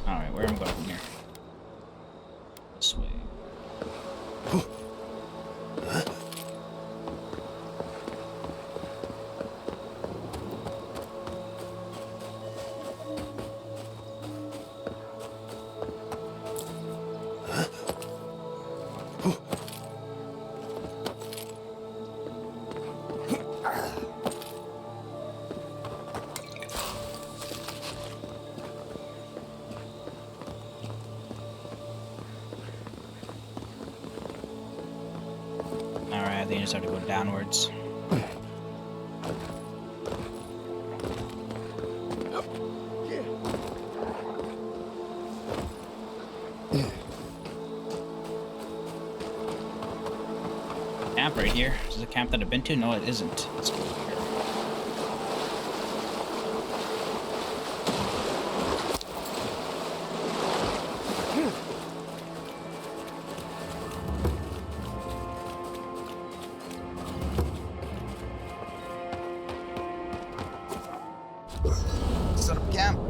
Alright, where am I going from here? This way. Alright, they just have to go downwards. Camp right here. Is this a camp that I've been to? No, it isn't. Let's go here. Set up camp.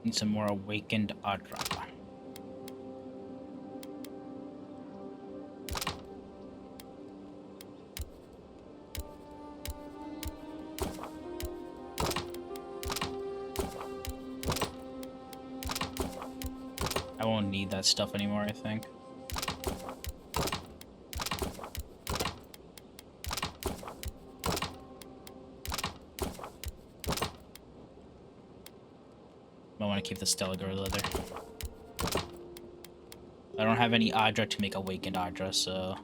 Need some more awakened Adra. I won't need that stuff anymore, I think. I want to keep the Stellar leather. I don't have any Adra to make awakened Adra, so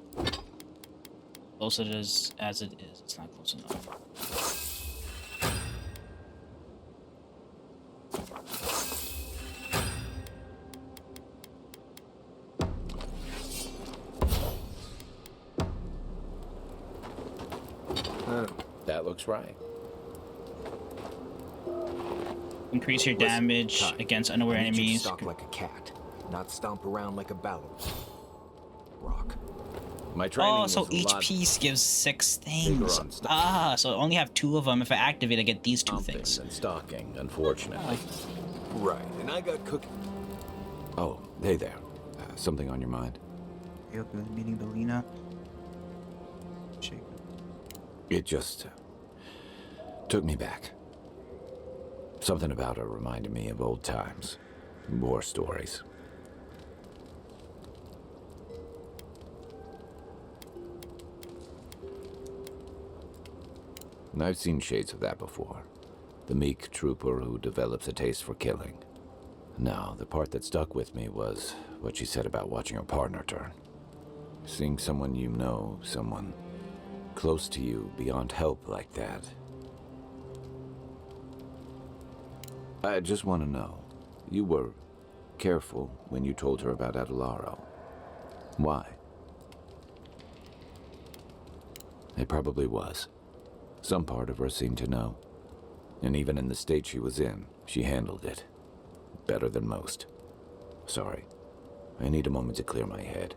close it is as it is. It's not close enough. That looks right. Increase your damage against unaware enemies. Stalk like a cat, not stomp around like a Balor. Rock. My training Oh, so was a each lot piece gives 6 bigger things. on stuff. Ah, so I only have 2 of them. If I activate, I get these 2 stomping things. than stalking, unfortunately. Right, and I got cooking. Oh, hey there. Something on your mind? Meeting Belina. It just took me back. Something about her reminded me of old times. War stories. And I've seen shades of that before. The meek trooper who develops a taste for killing. Now, the part that stuck with me was what she said about watching her partner turn. Seeing someone you know, someone close to you, beyond help like that. I just want to know, you were careful when you told her about Adelaro. Why? It probably was. Some part of her seemed to know. And even in the state she was in, she handled it. Better than most. Sorry. I need a moment to clear my head.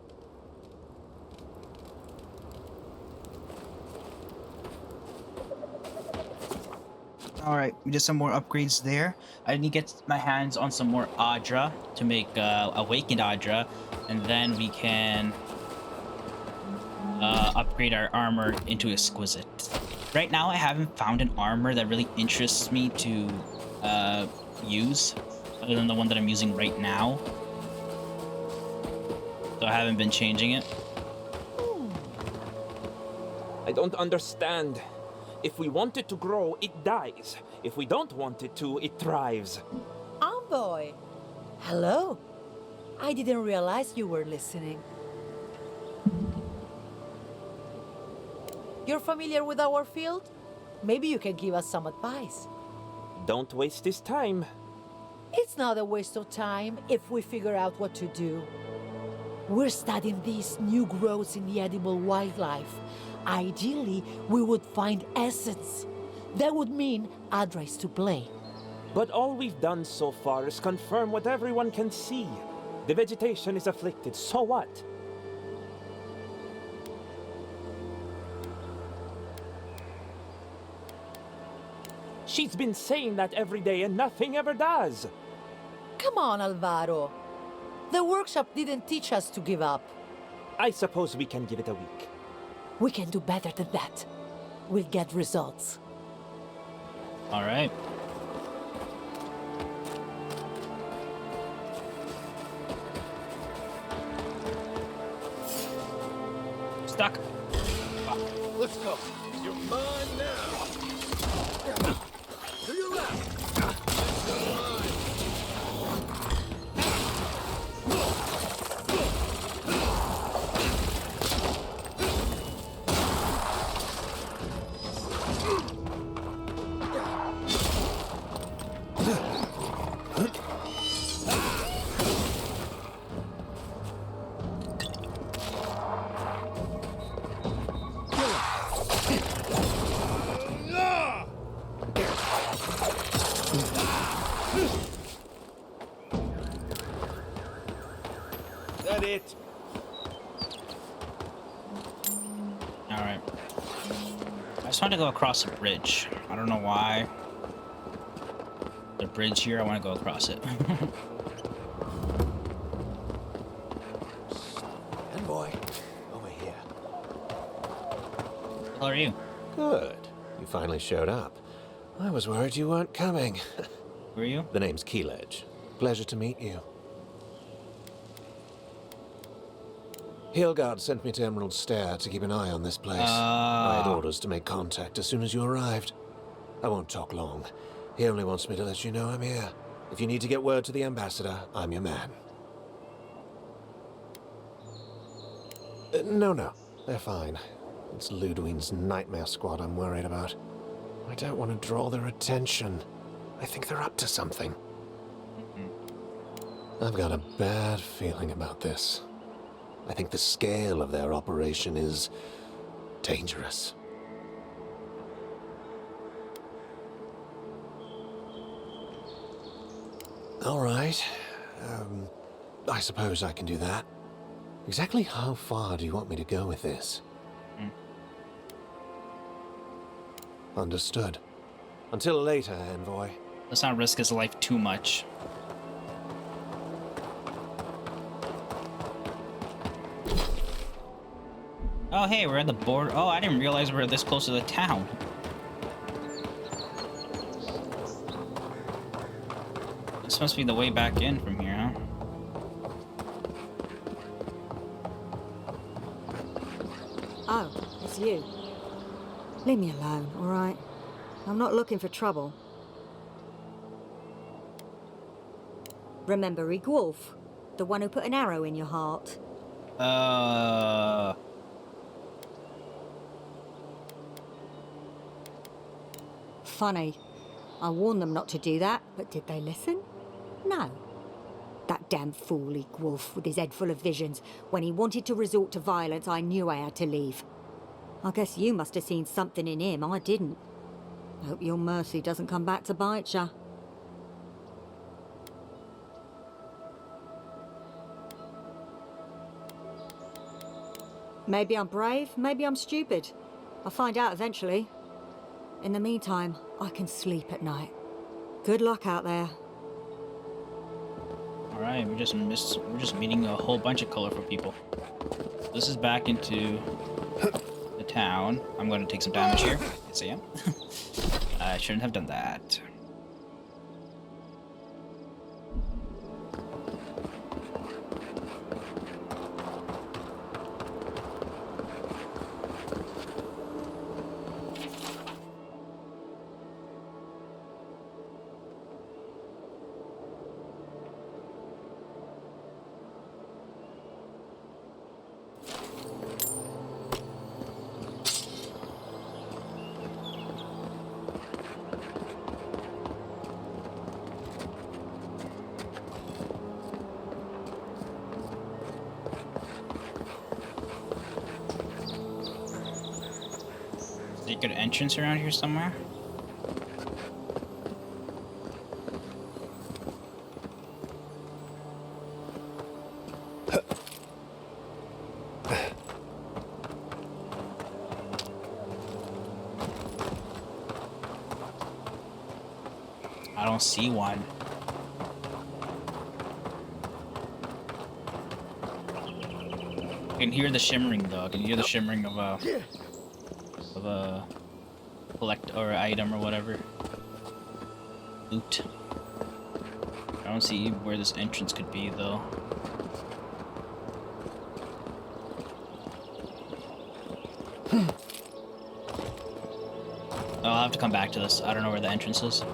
Alright, we did some more upgrades there. I need to get my hands on some more Adra to make Awakened Adra, and then we can upgrade our armor into Exquisite. Right now I haven't found an armor that really interests me to use. other than the one that I'm using right now. So I haven't been changing it. I don't understand. If we want it to grow, it dies. If we don't want it to, it thrives. Envoy! Hello. I didn't realize you were listening. You're familiar with our field? Maybe you can give us some advice. Don't waste his time. It's not a waste of time if we figure out what to do. We're studying these new growths in the edible wildlife. Ideally, we would find essence. That would mean Adra is to blame. But all we've done so far is confirm what everyone can see. The vegetation is afflicted, so what? She's been saying that every day and nothing ever does. Come on, Alvaro. The workshop didn't teach us to give up. I suppose we can give it a week. We can do better than that. We'll get results. All right. Stuck. Let's go. You're mine now. To your left. Mine. That it? All right. I just want to go across a bridge. I don't know why. The bridge here, I want to go across it. Envoy, over here. How are you? Good. You finally showed up. I was worried you weren't coming. Who are you? The name's Keeledge. Pleasure to meet you. Hillguard sent me to Emerald Stair to keep an eye on this place. I had orders to make contact as soon as you arrived. I won't talk long. He only wants me to let you know I'm here. If you need to get word to the ambassador, I'm your man. No. They're fine. It's Ludwine's nightmare squad I'm worried about. I don't want to draw their attention. I think they're up to something. I've got a bad feeling about this. I think the scale of their operation is dangerous. All right. I suppose I can do that. Exactly how far do you want me to go with this? Understood. Until later, Envoy. Let's not risk his life too much. Oh, hey, we're at the border. Oh, I didn't realize we were this close to the town. This must be the way back in from here, huh? Oh, it's you. Leave me alone, all right? I'm not looking for trouble. Remember Igwolf, the one who put an arrow in your heart? Funny. I warned them not to do that, but did they listen? No. That damn fool Igwolf with his head full of visions. When he wanted to resort to violence, I knew I had to leave. I guess you must have seen something in him I didn't. Hope your mercy doesn't come back to bite ya. Maybe I'm brave, maybe I'm stupid. I'll find out eventually. In the meantime, I can sleep at night. Good luck out there. All right, we're just meeting a whole bunch of colorful people. This is back into the town. I'm going to take some damage here. Yes, I am. I shouldn't have done that. secret entrance around here somewhere? I don't see one. I can hear the shimmering though. I can hear the shimmering of a collect or item or whatever. Loot. I don't see where this entrance could be though. Oh, I'll have to come back to this. I don't know where the entrance is.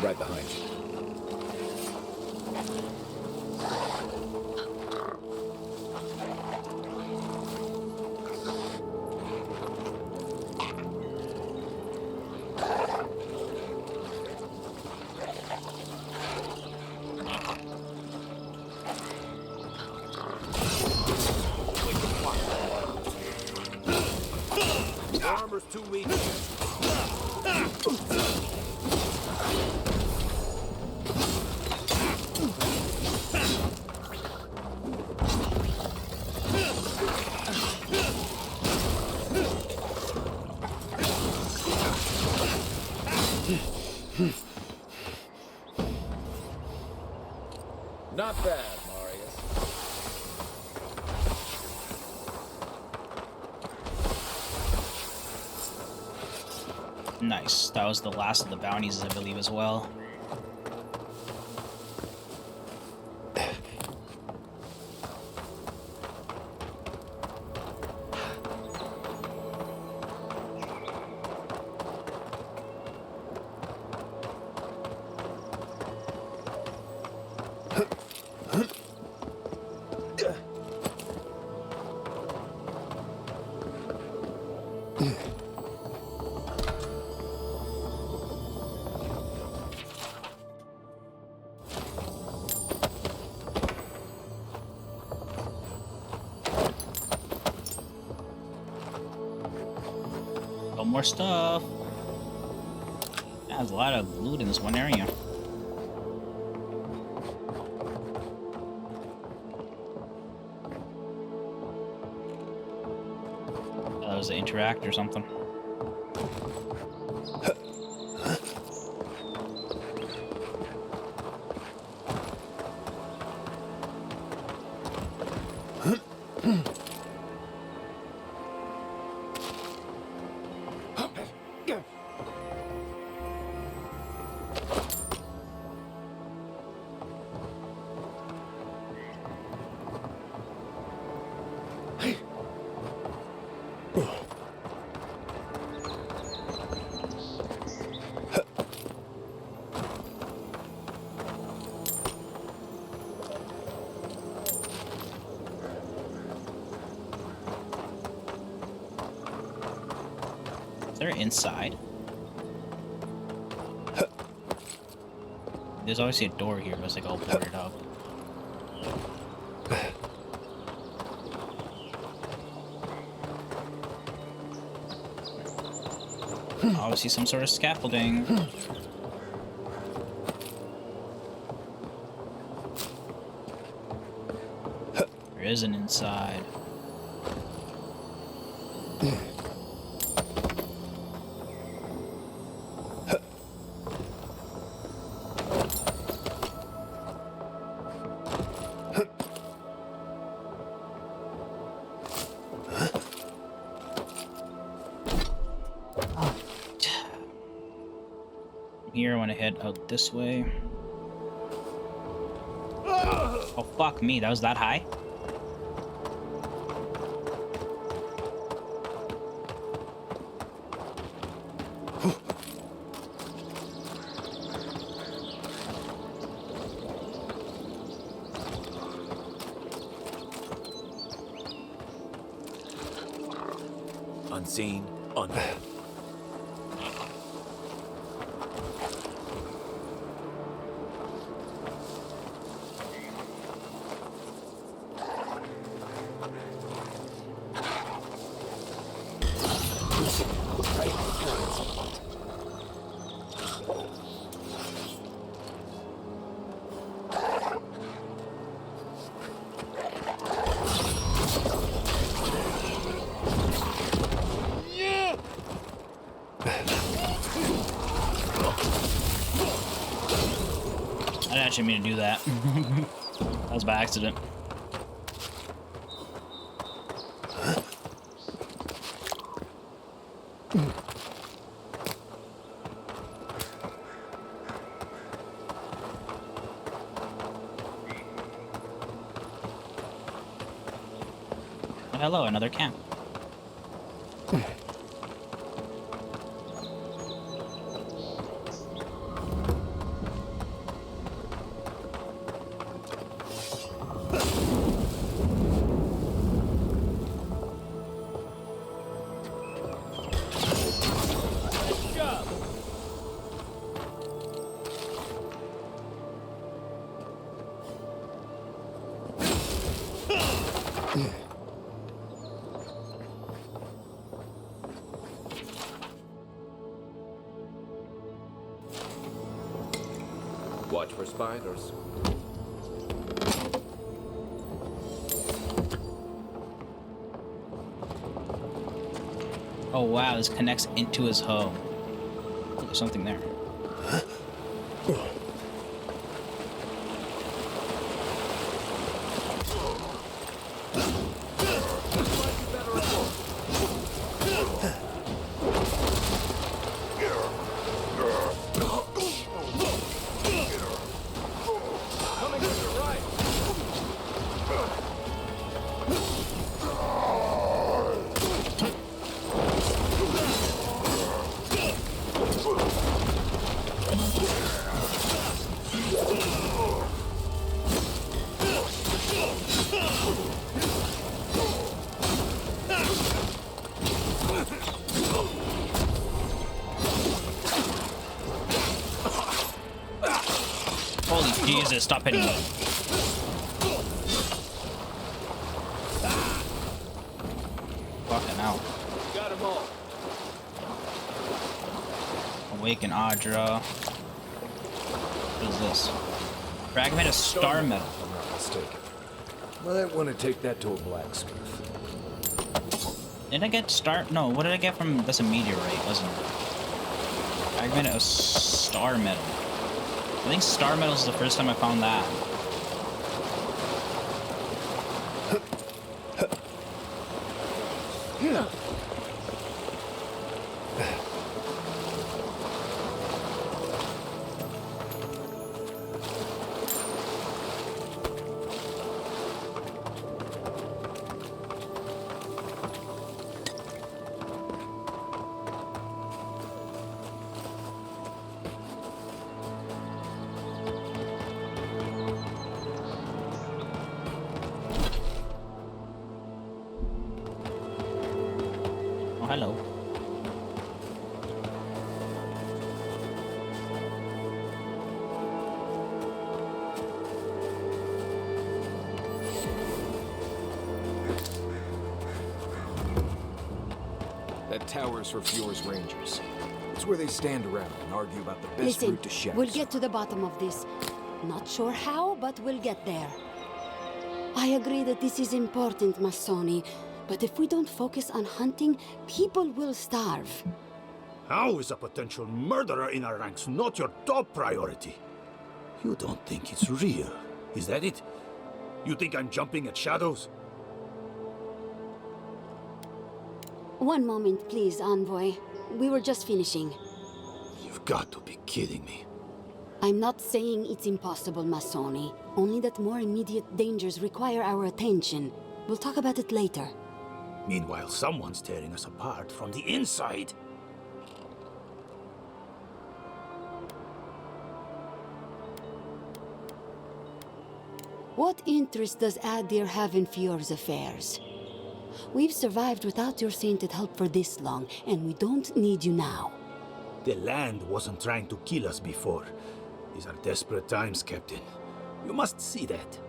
Right behind you. Your armor's too weak. Not bad, Marius. Nice. That was the last of the bounties, I believe, as well. More stuff. There's a lot of loot in this one area. That was the interact or something. They're inside. There's obviously a door here, but it's like all boarded up. Obviously some sort of scaffolding. There is an inside. Here, I want to head out this way. Oh, fuck me. That was that high? Unseen, unknown. I didn't actually mean to do that. That was by accident. Oh, hello, another camp. Watch for spiders. Oh wow, this connects into his home. There's something there. Holy Jesus, stop hitting me. Fucking hell. Got them all. Awaken Audra. What is this? Fragment of star metal. If I'm not mistaken. Might want to take that to a blacksmith. Did I get star? No, what did I get from? That's a meteorite, wasn't it? Fragment of star metal. I think star metal is the first time I found that. Oh, hello. That tower's for Fjord's Rangers. It's where they stand around and argue about the best Listen, route to Shadows. we'll get to the bottom of this. Not sure how, but we'll get there. I agree that this is important, Masoni, but if we don't focus on hunting, people will starve. How is a potential murderer in our ranks not your top priority? You don't think it's real, is that it? You think I'm jumping at shadows? One moment, please, Envoy. We were just finishing. You've got to be kidding me. I'm not saying it's impossible, Masoni. Only that more immediate dangers require our attention. We'll talk about it later. Meanwhile, someone's tearing us apart from the inside. What interest does Adir have in Fior's affairs? We've survived without your sainted help for this long, and we don't need you now. The land wasn't trying to kill us before. These are desperate times, Captain. You must see that.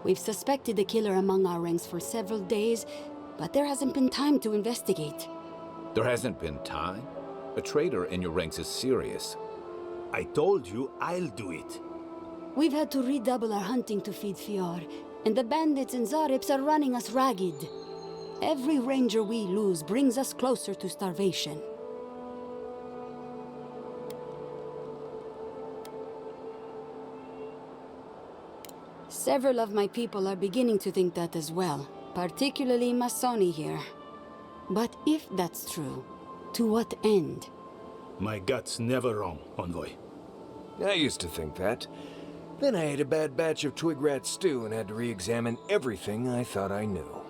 We've suspected the killer among our ranks for several days, but there hasn't been time to investigate. There hasn't been time? A traitor in your ranks is serious. I told you I'll do it. We've had to redouble our hunting to feed Fior, and the bandits and Zarips are running us ragged. Every ranger we lose brings us closer to starvation. Several of my people are beginning to think that as well, particularly Masoni here. But if that's true, to what end? My gut's never wrong, Envoy. I used to think that. Then I ate a bad batch of twig rat stew and had to re-examine everything I thought I knew.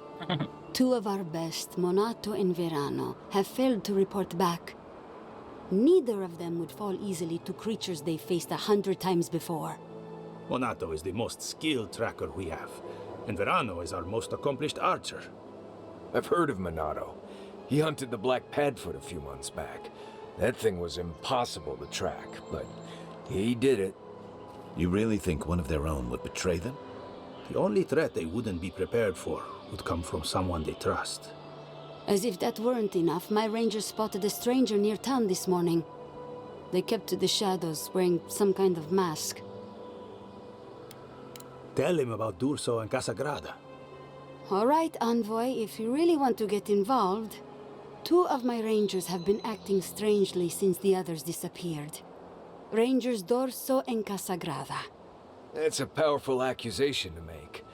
Two of our best, Monato and Verano, have failed to report back. Neither of them would fall easily to creatures they faced 100 times before. Monato is the most skilled tracker we have, and Verano is our most accomplished archer. I've heard of Monato. He hunted the Black Padfoot a few months back. That thing was impossible to track, but he did it. You really think one of their own would betray them? The only threat they wouldn't be prepared for would come from someone they trust. As if that weren't enough, my rangers spotted a stranger near town this morning. They kept to the shadows, wearing some kind of mask. Tell him about Durso and Casagrada. All right, Envoy, if you really want to get involved. Two of my rangers have been acting strangely since the others disappeared. Rangers Dorso and Casagrada. That's a powerful accusation to make.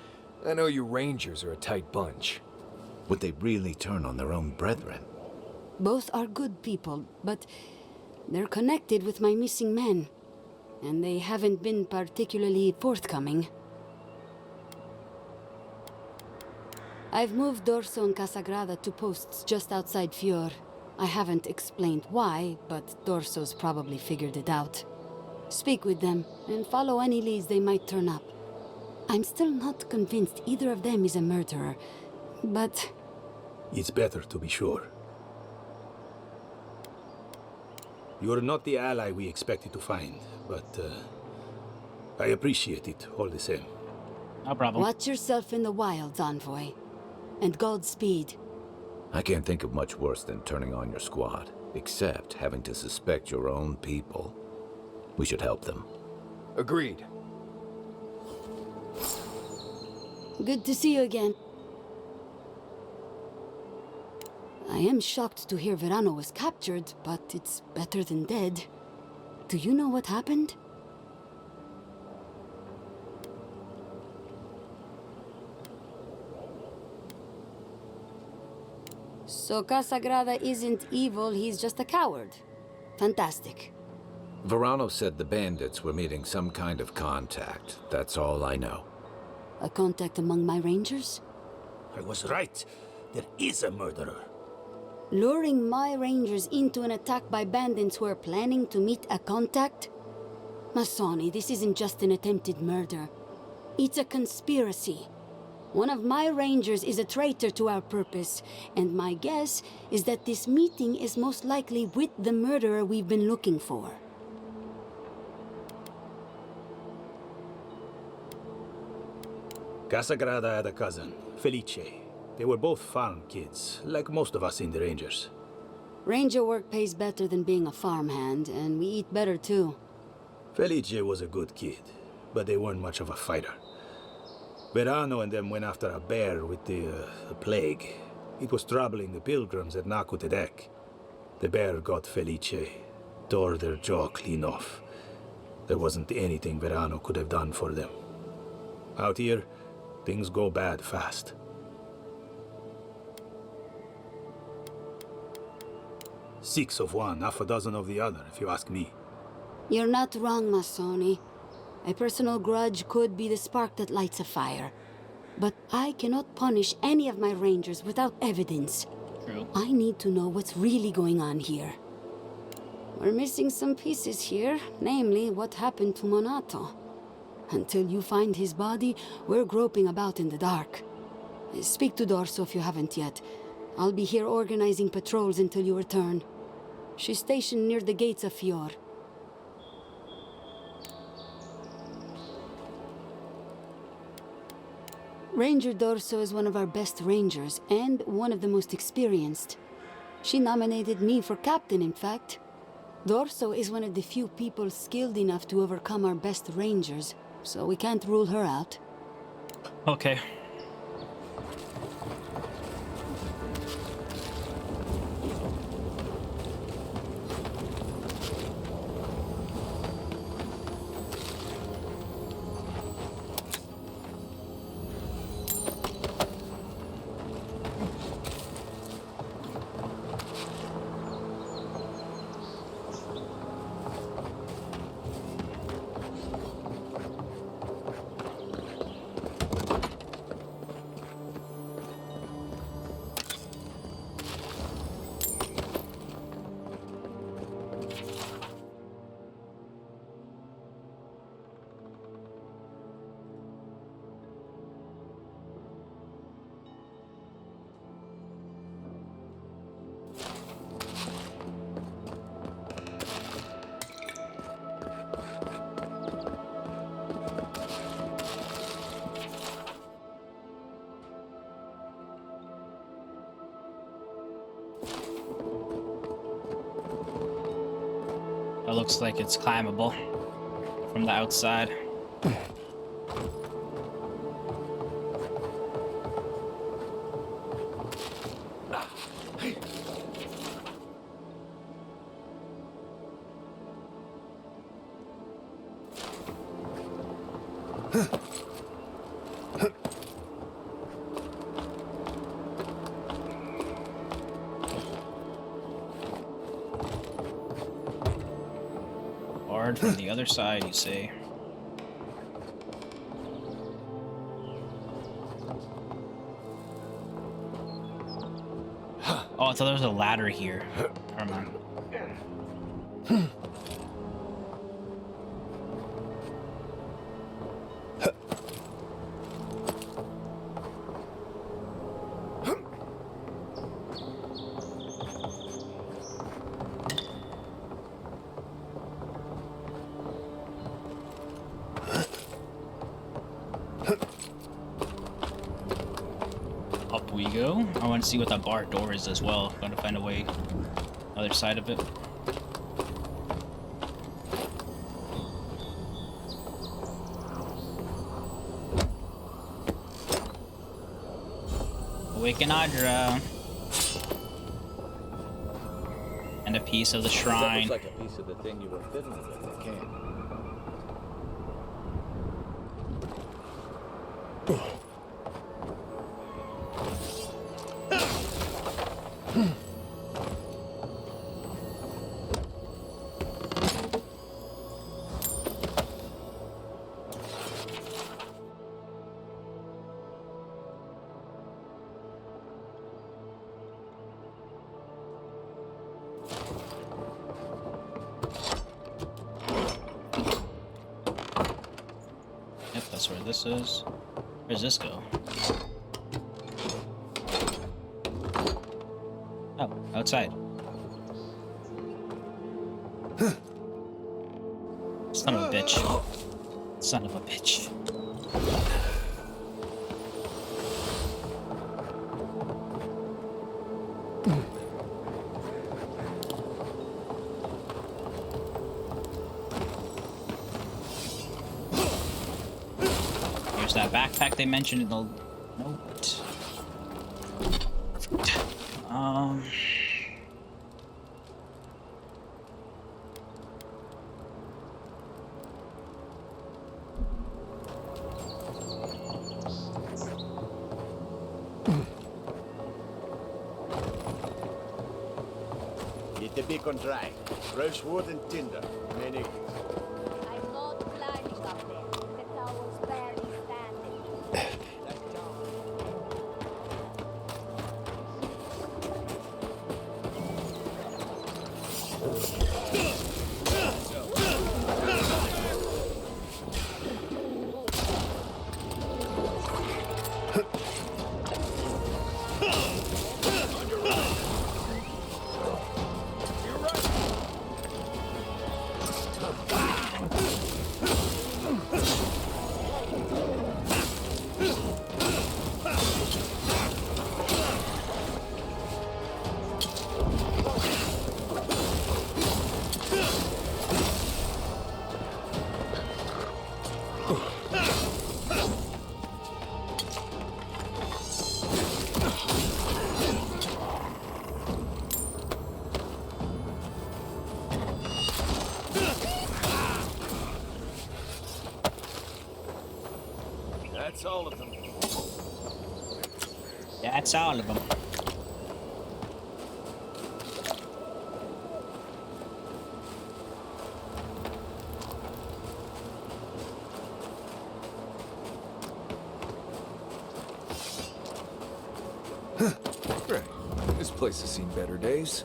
I know you rangers are a tight bunch. Would they really turn on their own brethren? Both are good people, but they're connected with my missing men. And they haven't been particularly forthcoming. I've moved Dorso and Casagrada to posts just outside Fior. I haven't explained why, but Dorso's probably figured it out. Speak with them, and follow any leads they might turn up. I'm still not convinced either of them is a murderer, but... It's better to be sure. You're not the ally we expected to find, but I appreciate it all the same. No problem. Watch yourself in the wilds, Envoy. And Godspeed. I can't think of much worse than turning on your squad, except having to suspect your own people. We should help them. Agreed. Good to see you again. I am shocked to hear Verano was captured, but it's better than dead. Do you know what happened? So Casagrada isn't evil, he's just a coward. Fantastic. Verano said the bandits were meeting some kind of contact. That's all I know. A contact among my rangers? I was right. There is a murderer. Luring my rangers into an attack by bandits who are planning to meet a contact? Masoni, this isn't just an attempted murder. It's a conspiracy. One of my rangers is a traitor to our purpose, and my guess is that this meeting is most likely with the murderer we've been looking for. Casagrada had a cousin, Felice. They were both farm kids, like most of us in the Rangers. Ranger work pays better than being a farmhand, and we eat better too. Felice was a good kid, but they weren't much of a fighter. Verano and them went after a bear with the plague. It was troubling the pilgrims at Nakutedek. The bear got Felice, tore their jaw clean off. There wasn't anything Verano could have done for them. Out here, things go bad fast. Six of one, half a dozen of the other, if you ask me. You're not wrong, Masoni. A personal grudge could be the spark that lights a fire. But I cannot punish any of my rangers without evidence. True. I need to know what's really going on here. We're missing some pieces here, namely what happened to Monato. Until you find his body, we're groping about in the dark. Speak to Dorso if you haven't yet. I'll be here organizing patrols until you return. She's stationed near the gates of Fior. Ranger Dorso is one of our best rangers, and one of the most experienced. She nominated me for captain, in fact. Dorso is one of the few people skilled enough to overcome our best rangers, so we can't rule her out. Okay. It looks like it's climbable from the outside. From the other side, you say. Oh, I thought there was a ladder here. Never mind. Up we go. I want to see what that bar door is as well. I'm going to find a way other side of it. Awaken Adra. And a piece of the shrine. That looks like a piece of the thing you were fiddling with in the camp. That's where this is. Where does this go? Oh, outside. Son of a bitch. Son of a bitch. That backpack they mentioned in the note. Get the beacon dry. Fresh wood and tinder. Many. I'm not climbing up there. The tower's barely standing. That's all of them. That's all of them. Right. This place has seen better days.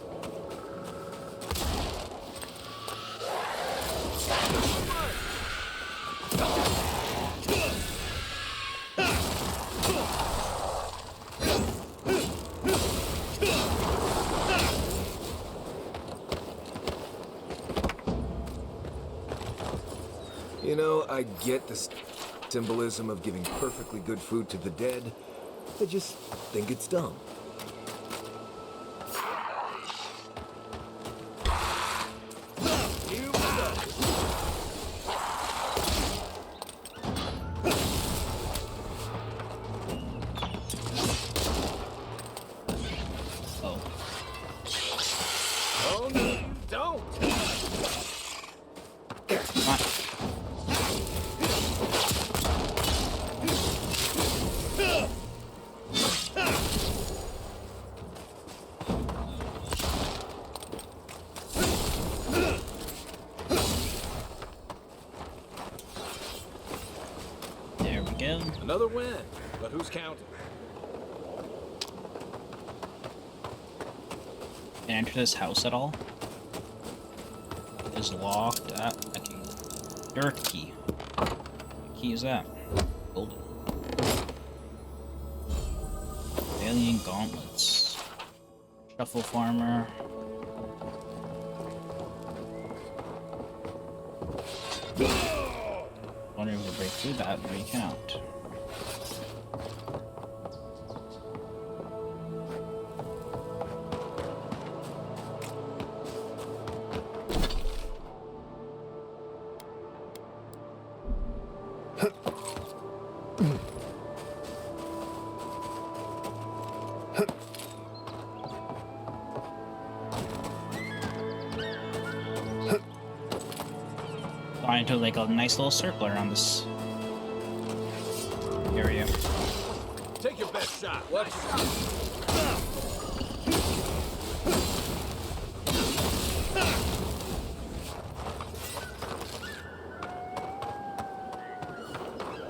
You know, I get the symbolism of giving perfectly good food to the dead. I just think it's dumb. Oh, no, you don't. There we go. Another win, but who's counting? Can I enter this house at all? It is locked. Ah, okay. Dirt key. What key is that? Golden. Alien gauntlets. Shuffle farmer. Wonder if we can break through that. No, you can't. Going into like a nice little circle around this area. Take your best shot. Watch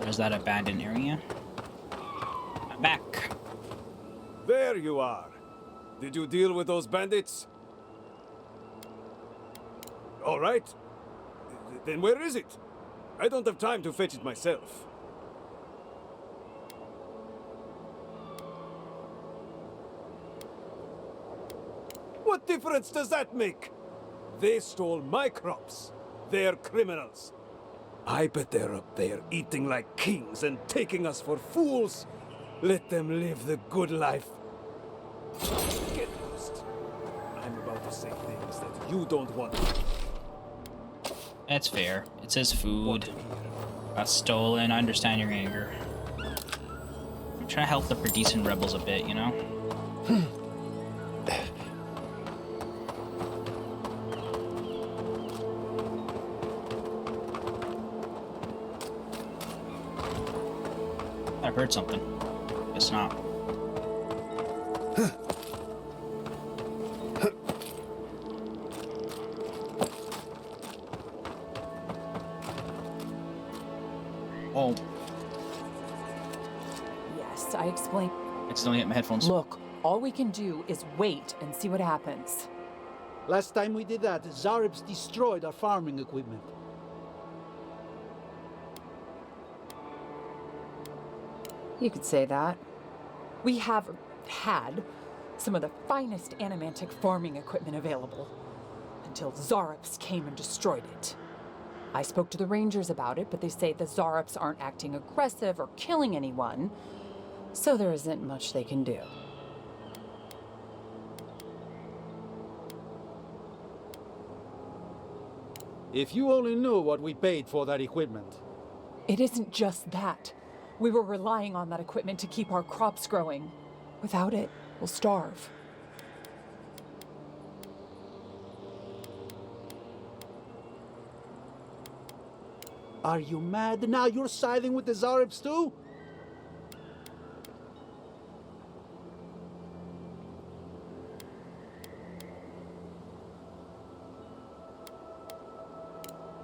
There's that abandoned area. I'm back. There you are. Did you deal with those bandits? All right. Then where is it? I don't have time to fetch it myself. What difference does that make? They stole my crops. They're criminals. I bet they're up there eating like kings and taking us for fools. Let them live the good life. Get lost. I'm about to say things that you don't want. That's fair. It says food. Got stolen. I understand your anger. I'm trying to help the decent rebels a bit, you know? I heard something. Guess not. Oh, Yes, I explained. I accidentally hit my headphones. Look, all we can do is wait and see what happens. Last time we did that, Zaribs destroyed our farming equipment. You could say that. We have had some of the finest animantic farming equipment available until Zaribs came and destroyed it. I spoke to the rangers about it, but they say the Zaribs aren't acting aggressive or killing anyone, so there isn't much they can do. If you only knew what we paid for that equipment. It isn't just that. We were relying on that equipment to keep our crops growing. Without it, we'll starve. Are you mad? Now you're siding with the Zaribs too?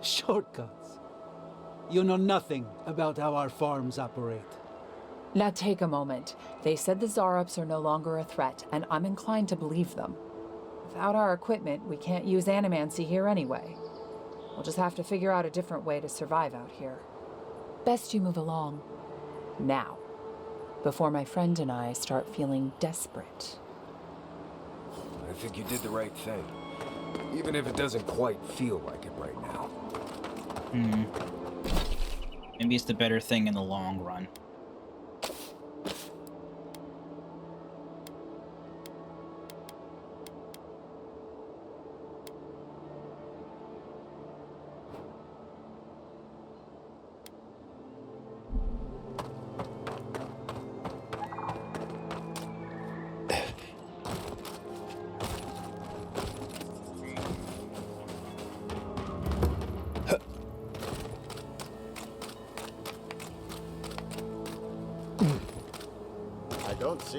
Shortcuts. You know nothing about how our farms operate. Now take a moment. They said the Zarops are no longer a threat, and I'm inclined to believe them. Without our equipment, we can't use animancy here anyway. We'll just have to figure out a different way to survive out here. Best you move along. Now. Before my friend and I start feeling desperate. I think you did the right thing. Even if it doesn't quite feel like it right now. Maybe it's the better thing in the long run.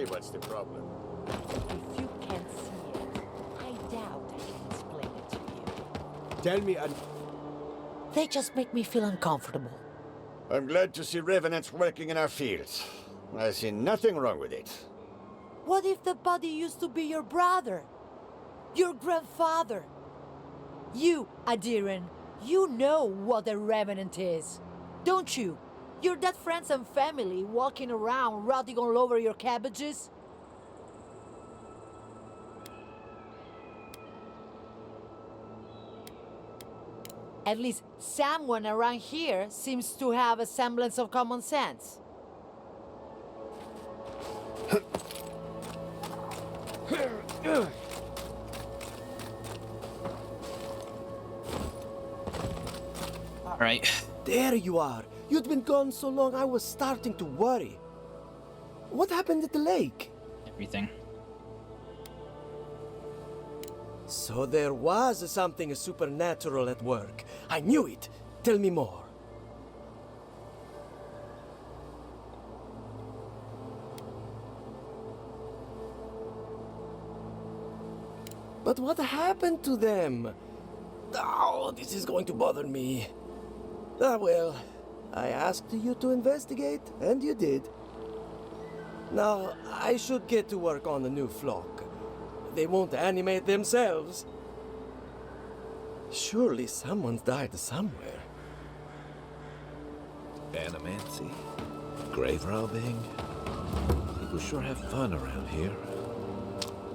What's the problem? If you can't see it, I doubt I can explain it to you. Tell me, They just make me feel uncomfortable. I'm glad to see revenants working in our fields. I see nothing wrong with it. What if the body used to be your brother? Your grandfather? You, Adirin, you know what a revenant is, don't you? Your dead friends and family walking around rotting all over your cabbages? At least someone around here seems to have a semblance of common sense. All right. There you are. You'd been gone so long I was starting to worry. What happened at the lake? Everything. So there was something supernatural at work. I knew it. Tell me more. But what happened to them? Oh, this is going to bother me. Ah, well, I asked you to investigate, and you did. Now, I should get to work on the new flock. They won't animate themselves. Surely someone's died somewhere. Animancy? Grave robbing? People sure have fun around here.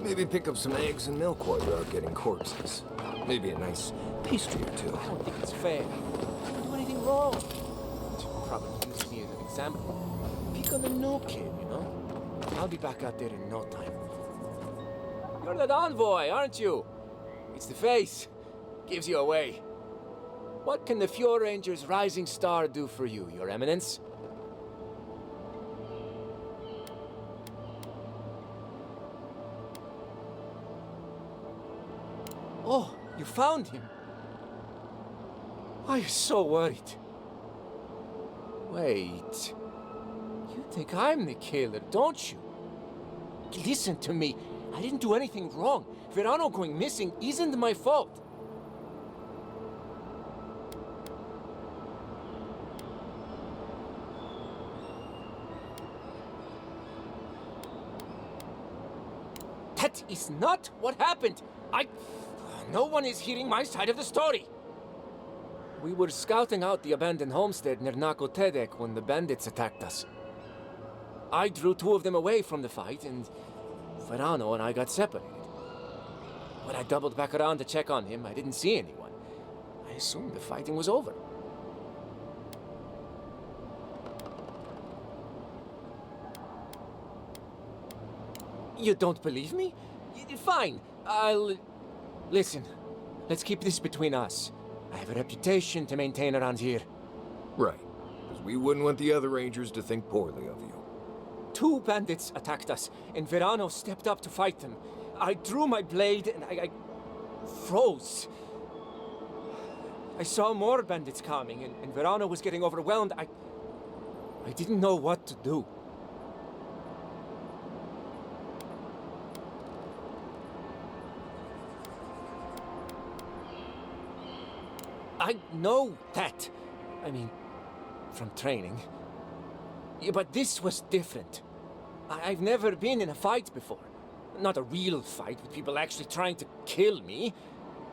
Maybe pick up some eggs and milk while you're out getting corpses. Maybe a nice pastry or two. I don't think it's fair. I didn't do anything wrong. Probably using me as an example. Pick on the new kid, you know? I'll be back out there in no time. You're that envoy, aren't you? It's the face. Gives you away. What can the Fjord Ranger's rising star do for you, Your Eminence? Oh, you found him. I was so worried. Wait. You think I'm the killer, don't you? Listen to me. I didn't do anything wrong. Verano going missing isn't my fault. That is not what happened. No one is hearing my side of the story. We were scouting out the abandoned homestead near Nakotedek when the bandits attacked us. I drew two of them away from the fight, and Verano and I got separated. When I doubled back around to check on him, I didn't see anyone. I assumed the fighting was over. You don't believe me? Fine, I'll... Listen, let's keep this between us. I have a reputation to maintain around here. Right, because we wouldn't want the other rangers to think poorly of you. Two bandits attacked us, and Verano stepped up to fight them. I drew my blade, and I froze. I saw more bandits coming, and Verano was getting overwhelmed. I didn't know what to do. I know that. I mean, from training. Yeah, but this was different. I've never been in a fight before. Not a real fight with people actually trying to kill me.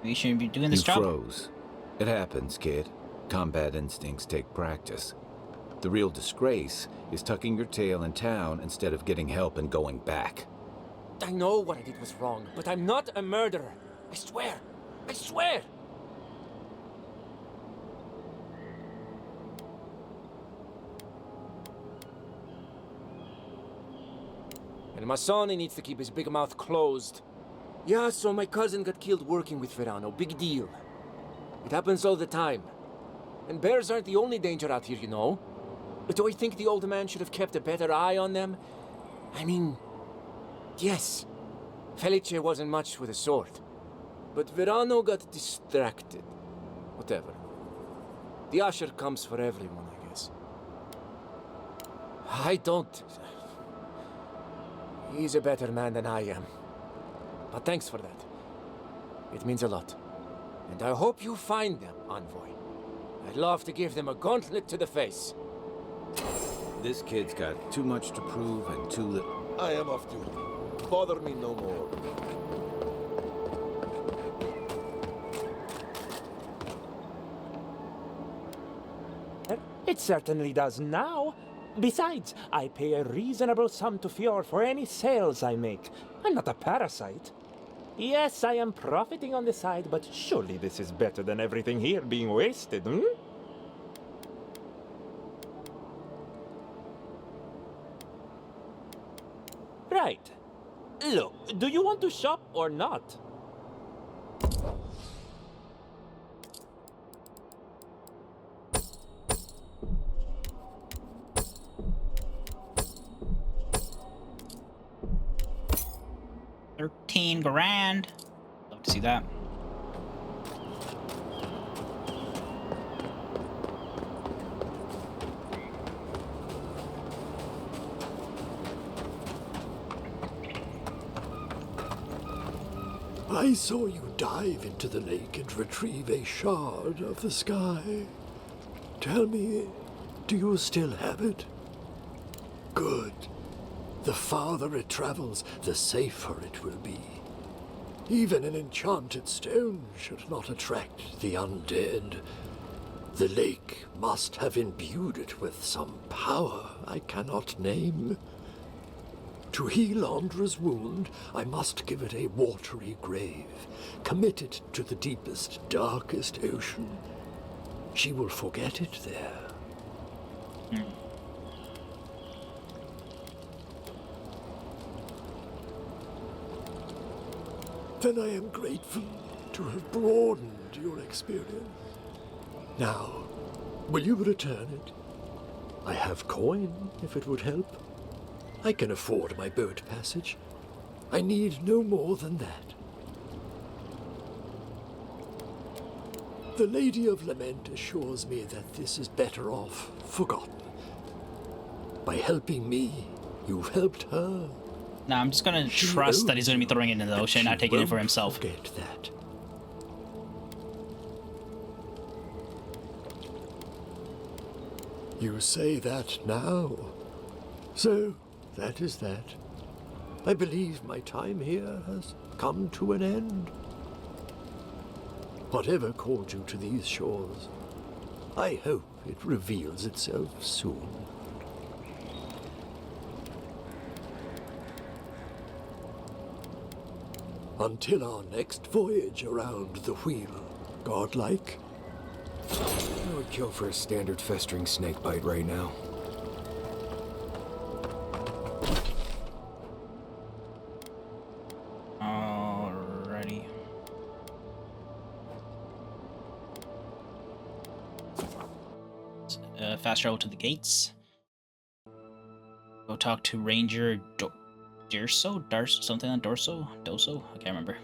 We shouldn't be doing this job. You froze. It happens, kid. Combat instincts take practice. The real disgrace is tucking your tail in town instead of getting help and going back. I know what I did was wrong, but I'm not a murderer. I swear. I swear! And Masoni needs to keep his big mouth closed. Yeah, so my cousin got killed working with Verano. Big deal. It happens all the time. And bears aren't the only danger out here, you know. But do I think the old man should have kept a better eye on them? I mean, yes. Felice wasn't much with a sword. But Verano got distracted. Whatever. The usher comes for everyone, I guess. I don't... He's a better man than I am. But thanks for that. It means a lot. And I hope you find them, Envoy. I'd love to give them a gauntlet to the face. This kid's got too much to prove and too little. I am off duty. Bother me no more. It certainly does now. Besides, I pay a reasonable sum to Fjord for any sales I make. I'm not a parasite. Yes, I am profiting on the side, but surely this is better than everything here being wasted, hmm? Right. Look, do you want to shop or not? $13,000. Love to see that. I saw you dive into the lake and retrieve a shard of the sky. Tell me, do you still have it? Good. The farther it travels, the safer it will be. Even an enchanted stone should not attract the undead. The lake must have imbued it with some power I cannot name. To heal Andra's wound, I must give it a watery grave, commit it to the deepest, darkest ocean. She will forget it there. Then I am grateful to have broadened your experience. Now, will you return it? I have coin, if it would help. I can afford my boat passage. I need no more than that. The Lady of Lament assures me that this is better off forgotten. By helping me, you've helped her. Nah, I'm just gonna trust that he's gonna be throwing it into the ocean, not taking it for himself. Forget that. You say that now. So, that is that. I believe my time here has come to an end. Whatever called you to these shores, I hope it reveals itself soon. Until our next voyage around the wheel, godlike. I would kill for a standard festering snake bite right now. Alrighty. Fast travel to the gates. Go talk to Ranger Dorso? Something on Doso? I can't remember.